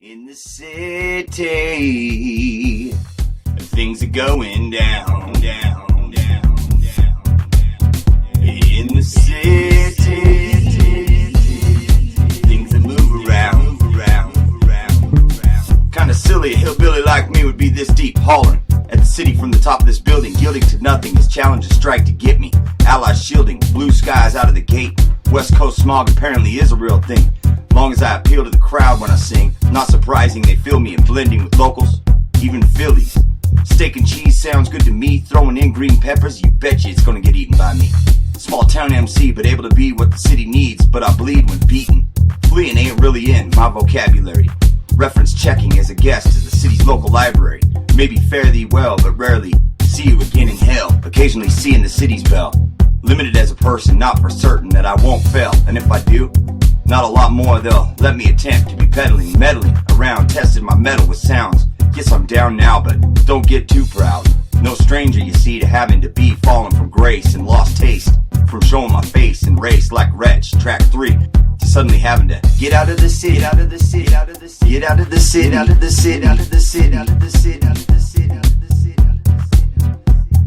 In the city, things are going down, down, down, down. In the city, things that move around, around, around. Kinda silly, a hillbilly like me would be this deep, hollering at the city from the top of this building, yielding to nothing as challenges strike to get me. Allies shielding, blue skies out of the gate. West Coast smog apparently is a real thing. Long as I appeal to the crowd when I sing, not surprising they feel me and blending with locals, even Phillies. Steak and cheese sounds good to me, throwing in green peppers, you betcha it's gonna get eaten by me. Small town MC, but able to be what the city needs, but I bleed when beaten. Fleeing ain't really in my vocabulary. Reference checking as a guest to the city's local library. Maybe fare thee well, but rarely see you again in hell. Occasionally seeing the city's bell. Limited as a person, not for certain that I won't fail, and if I do, not a lot more they'll let me attempt to be peddling, meddling around, testing my metal with sounds. Yes, I'm down now, but don't get too proud. No stranger, you see, to having to be fallen from grace and lost taste from showing my face and race like wretch. Track 3 to suddenly having to get out of the city, out of the city, out of the city, get out of the city, out of the city, out of the city, out of the city, out of the city, out of the city, out of the city.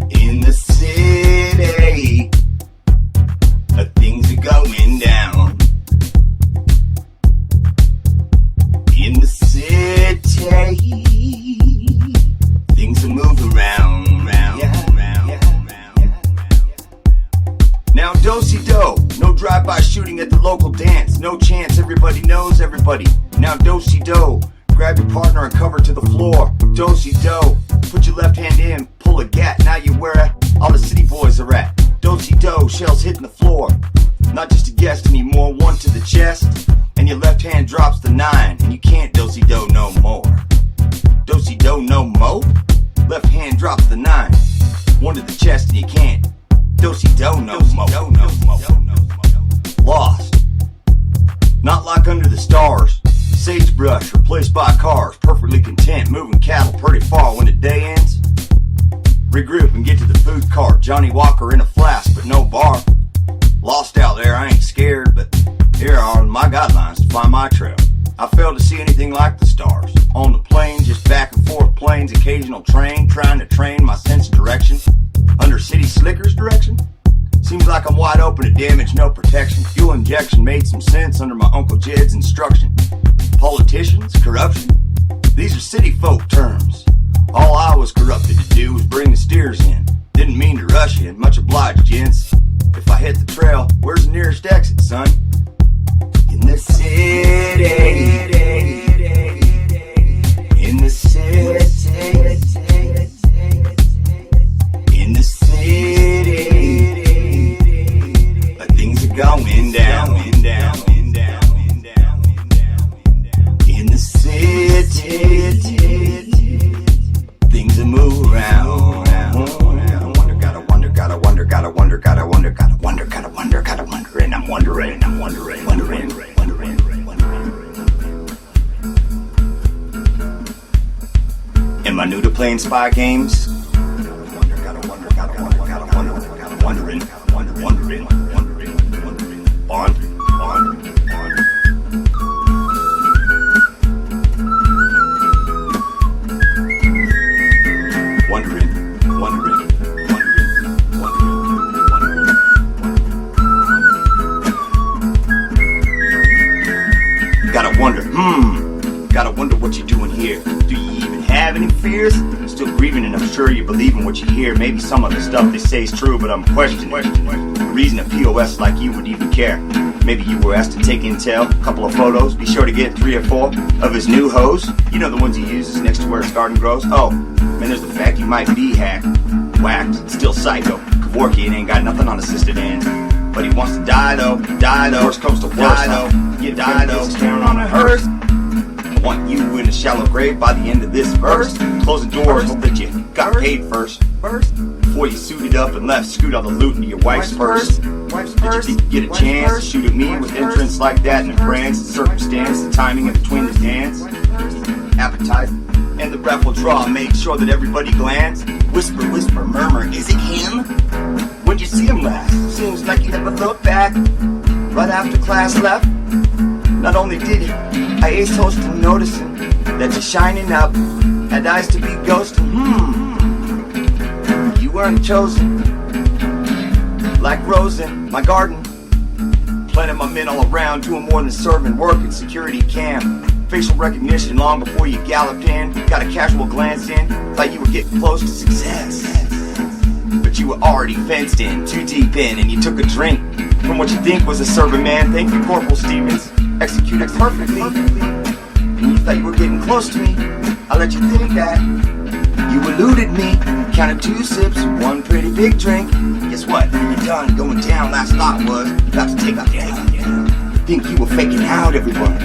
In the city, things are going down. In the city, things are moving round, round, round, round. Now do-si-do, no drive-by shooting at the local dance. No chance, everybody knows everybody. Now do-si-do, grab your partner and cover to the floor. Do-si-do, put your left hand in, pull a gat. Now you're where all the city boys are at. Do-si-do, shells hitting the floor. Not just a guest anymore, one to the chest. And your left hand drops the 9, and you can't do-si-do no more. Do-si-do no mo? Left hand drops the 9, one to the chest, and you can't do-si-do no mo. Lost, not like under the stars. Sagebrush replaced by cars, perfectly content, moving cattle pretty far when the day ends. Regroup and get to the food cart. Johnny Walker in a flask, but no bar. Lost out there, I ain't scared, but here are my guidelines to find my trail. I failed to see anything like the stars. On the plain, just back and forth plains, occasional train, trying to train my sense of direction. Under city slickers direction? Seems like I'm wide open to damage, no protection. Fuel injection made some sense under my Uncle Jed's instruction. Politicians, corruption? These are city folk terms. All I was corrupted to do was bring the steers in. Didn't mean to rush in, much obliged, gents. If I hit the trail, where's the nearest exit, son? In the city, in the city, in the city, things are going down, down, down, down, down. In the city, things are moving around. Gotta wonder, and I'm wondering. Am I new to playing spy games? Wondering. Bond. Gotta wonder what you're doing here. Do you even have any fears? Still grieving, and I'm sure you believe in what you hear. Maybe some of the stuff they say is true, but I'm questioning the reason a POS like you would even care. Maybe you were asked to take intel, a couple of photos. Be sure to get 3 or 4 of his new hoes. You know, the ones he uses next to where his garden grows. Oh, man, there's the fact you might be hacked, whacked, still psycho. Kevorkian ain't got nothing on assisted hands. But he wants to die though. Worst comes to worst, though. You die though, staring on a hearse. I want you in a shallow grave by the end of this verse. Close the doors, hope that you got paid first. Before you suited up and left, scoot all the loot into your wife's purse. Did you think you'd get a chance to shoot at me with entrance like that in France? The circumstance, the timing in between the dance, appetizing, and the breath will draw. Make sure that everybody glance. Whisper, murmur, is it him? When'd you see him last? Seems like you never looked back. Right after class left, not only did he I ace hosting, noticing that you're shining up, had eyes to be ghosting. You weren't chosen, like Rosen, my garden. Planting my men all around, doing more than serving, working security cam. Facial recognition long before you galloped in. Got a casual glance in, thought you were getting close to success. But you were already fenced in, too deep in, and you took a drink from what you think was a serving man. Thank you, Corporal Stevens, executed perfectly. And you thought you were getting close to me. I let you think that. You eluded me, counted 2 sips, 1 pretty big drink. Guess what? You're done going down. Last thought was about to take off. Think you were faking out, everyone.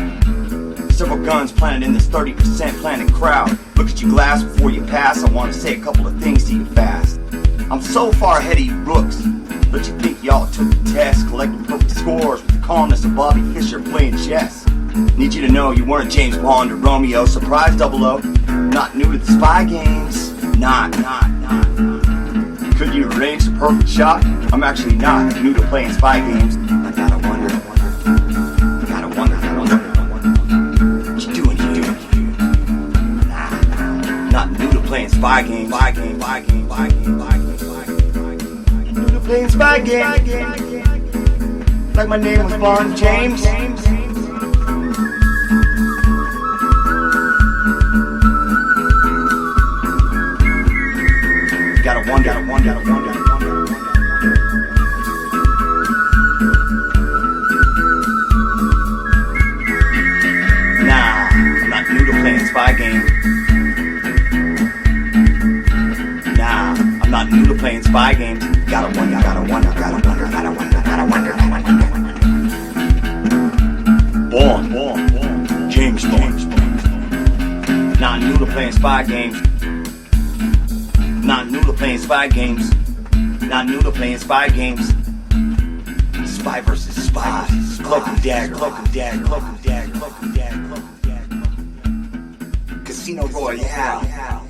Several guns planted in this 30% planted crowd. Look at your glass before you pass. I want to say a couple of things to you fast. I'm so far ahead of you brooks, but you think y'all took the test, collecting perfect scores with the calmness of Bobby Fischer playing chess. Need you to know you weren't James Bond or Romeo. Surprise 00, not new to the spy games. Not. Could you arrange the perfect shot? I'm actually not new to playing spy games. I gotta wonder. What you doing here? Nah. Not new to playing spy games. New to playing spy games. Like my name was Bond James. Gotta wonder. Nah, I'm not new to playing spy games. Nah, I'm not new to playing spy games. Gotta wonder. Born. James Bond. Not new to playing spy games. Not new to playing spy games. Spy versus spy. Cloak and dagger. Casino Royale.